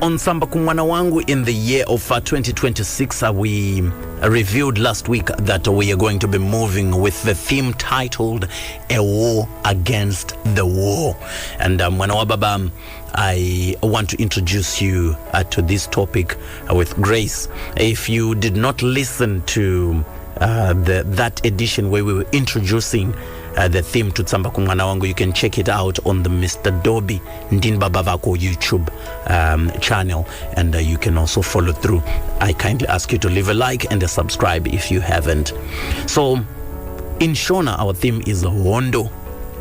on Tsamba kuMwana Wangu in the year of 2026, we reviewed last week that we are going to be moving with the theme titled A War Against the War. And Mwana wa Baba, I want to introduce you to this topic with grace. If you did not listen to that edition where we were introducing the theme to Tsamba kuMwana Wangu, you can check it out on the Mr. Dobby Ndin Baba Vako YouTube channel, and you can also follow through. I kindly ask you to leave a like and a subscribe if you haven't. So in Shona, our theme is Hondo,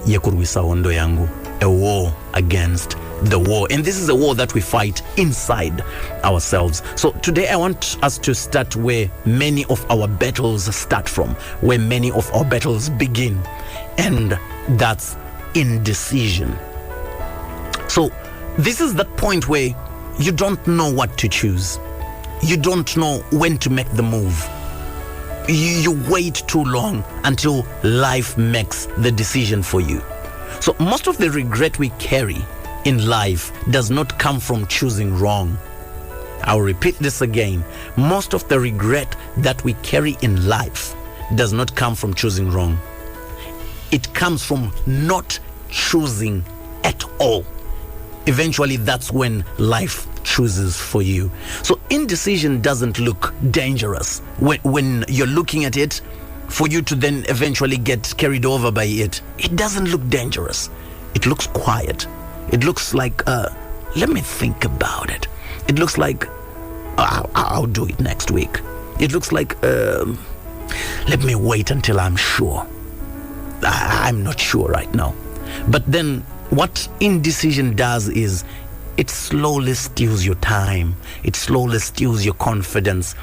yekurwisa Hondo Yangu, a war against the war. And this is a war that we fight inside ourselves. So today I want us to start where many of our battles start from, where many of our battles begin, and that's indecision. So this is that point where you don't know what to choose. You don't know when to make the move. You wait too long until life makes the decision for you. So most of the regret we carry in life does not come from choosing wrong. I'll repeat this again. Most of the regret that we carry in life does not come from choosing wrong. It comes from not choosing at all. Eventually, that's when life chooses for you. So indecision doesn't look dangerous when you're looking at it. For you to then eventually get carried over by it, it doesn't look dangerous. It looks quiet. It looks like, let me think about it. It looks like, I'll do it next week. It looks like, let me wait until I'm sure. I'm not sure right now. But then what indecision does is it slowly steals your time. It slowly steals your confidence.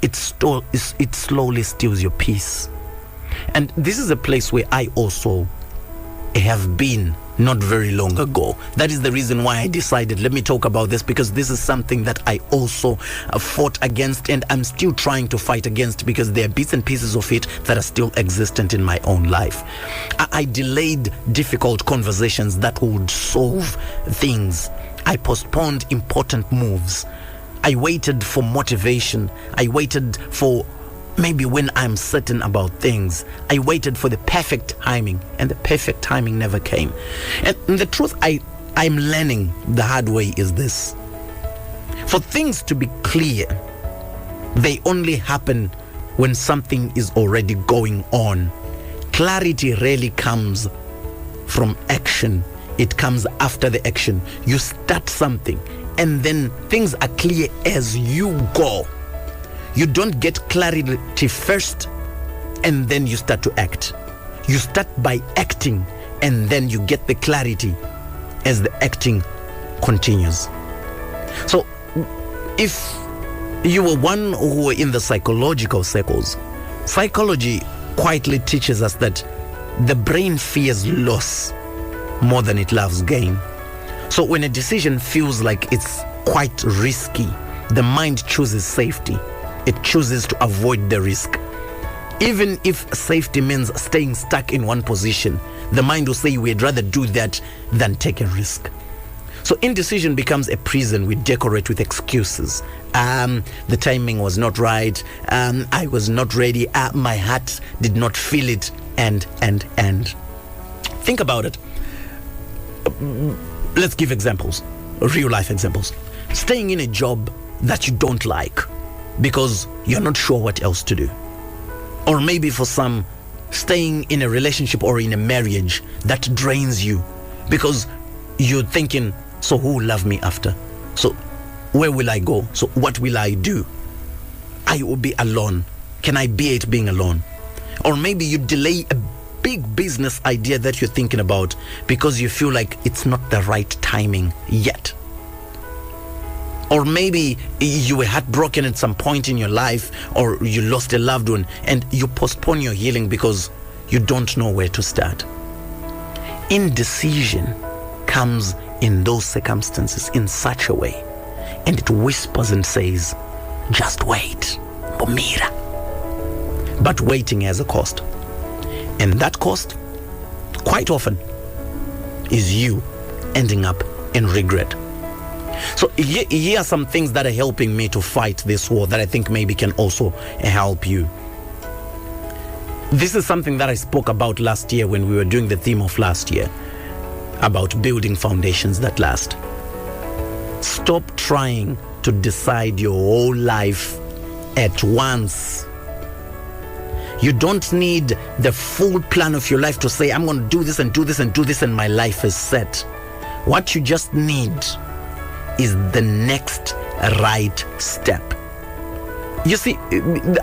It slowly steals your peace. And this is a place where I also have been not very long ago. That is the reason why I decided, let me talk about this, because this is something that I also fought against, and I'm still trying to fight against, because there are bits and pieces of it that are still existent in my own life. I delayed difficult conversations that would solve things. I postponed important moves. I waited for motivation. I waited for maybe when I'm certain about things. I waited for the perfect timing, and the perfect timing never came. And the truth I'm learning the hard way is this. For things to be clear, they only happen when something is already going on. Clarity rarely comes from action. It comes after the action. You start something, and then things are clear as you go. You don't get clarity first, and then you start to act. You start by acting, and then you get the clarity as the acting continues. So if you were one who were in the psychological circles, psychology quietly teaches us that the brain fears loss more than it loves gain. So when a decision feels like it's quite risky, the mind chooses safety. It chooses to avoid the risk. Even if safety means staying stuck in one position, the mind will say we'd rather do that than take a risk. So indecision becomes a prison we decorate with excuses. The timing was not right. I was not ready. My heart did not feel it. And. Think about it. Let's give examples, real life examples. Staying in a job that you don't like because you're not sure what else to do. Or maybe for some, staying in a relationship or in a marriage that drains you because you're thinking, so who will love me after? So where will I go? So what will I do? I will be alone. Can I bear it being alone? Or maybe you delay a big business idea that you're thinking about because you feel like it's not the right timing yet. Or maybe you were heartbroken at some point in your life, or you lost a loved one, and you postpone your healing because you don't know where to start. Indecision comes in those circumstances in such a way, and it whispers and says, just wait, Bomira. But waiting has a cost. And that cost, quite often, is you ending up in regret. So here are some things that are helping me to fight this war that I think maybe can also help you. This is something that I spoke about last year when we were doing the theme of last year, about building foundations that last. Stop trying to decide your whole life at once. You don't need the full plan of your life to say, I'm going to do this and do this and do this and my life is set. What you just need is the next right step. You see,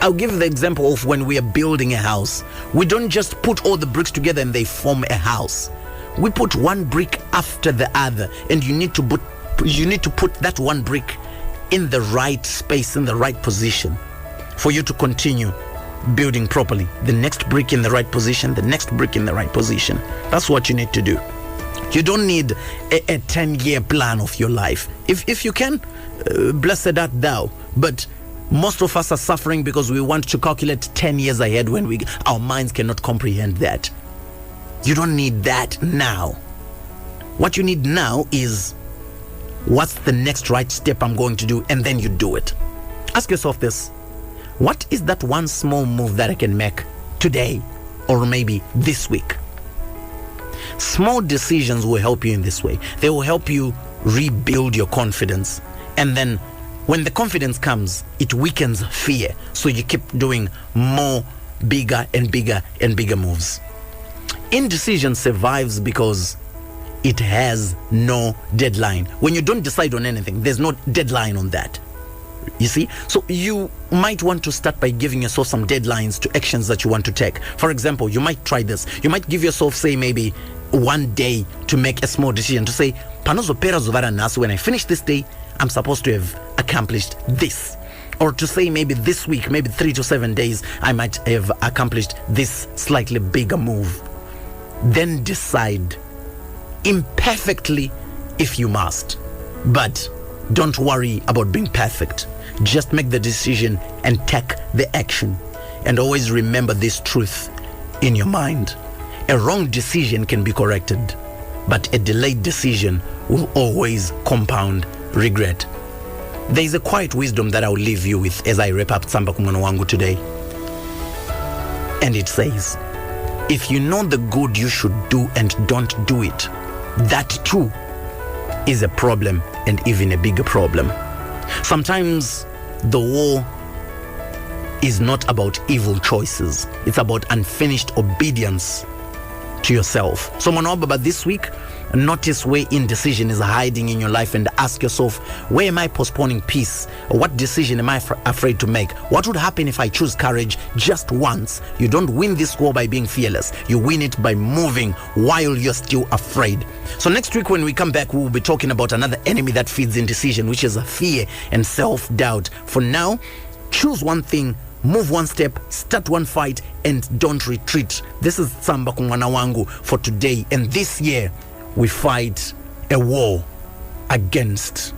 I'll give the example of when we are building a house. We don't just put all the bricks together and they form a house. We put one brick after the other, and you need to put that one brick in the right space, in the right position, for you to continue building properly. The next brick in the right position, the next brick in the right position. That's what you need to do. You don't need a 10-year plan of your life. If you can, blessed art thou. But most of us are suffering because we want to calculate 10 years ahead when our minds cannot comprehend that. You don't need that now. What you need now is, what's the next right step I'm going to do? And then you do it. Ask yourself this. What is that one small move that I can make today or maybe this week? Small decisions will help you in this way. They will help you rebuild your confidence. And then when the confidence comes, it weakens fear. So you keep doing more, bigger and bigger and bigger moves. Indecision survives because it has no deadline. When you don't decide on anything, there's no deadline on that. You see? So you might want to start by giving yourself some deadlines to actions that you want to take. For example, you might try this. You might give yourself, say, maybe one day to make a small decision to say, panozopera zuvara nasu, when I finish this day, I'm supposed to have accomplished this. Or to say maybe this week, maybe 3 to 7 days, I might have accomplished this slightly bigger move. Then decide, imperfectly if you must. But don't worry about being perfect. Just make the decision and take the action. And always remember this truth in your mind. A wrong decision can be corrected, but a delayed decision will always compound regret. There is a quiet wisdom that I'll leave you with as I wrap up Tsamba kuMwana Wangu today. And it says, if you know the good you should do and don't do it, that too is a problem, and even a bigger problem. Sometimes the war is not about evil choices. It's about unfinished obedience to yourself. So Mwanawababa, this week, notice where indecision is hiding in your life and ask yourself, where am I postponing peace? What decision am I afraid to make? What would happen if I choose courage just once? You don't win this war by being fearless. You win it by moving while you're still afraid. So next week when we come back, we will be talking about another enemy that feeds indecision, which is fear and self-doubt. For now, choose one thing, move one step, start one fight, and don't retreat. This is Tsamba kuMwana Wangu for today. And this year, we fight a war against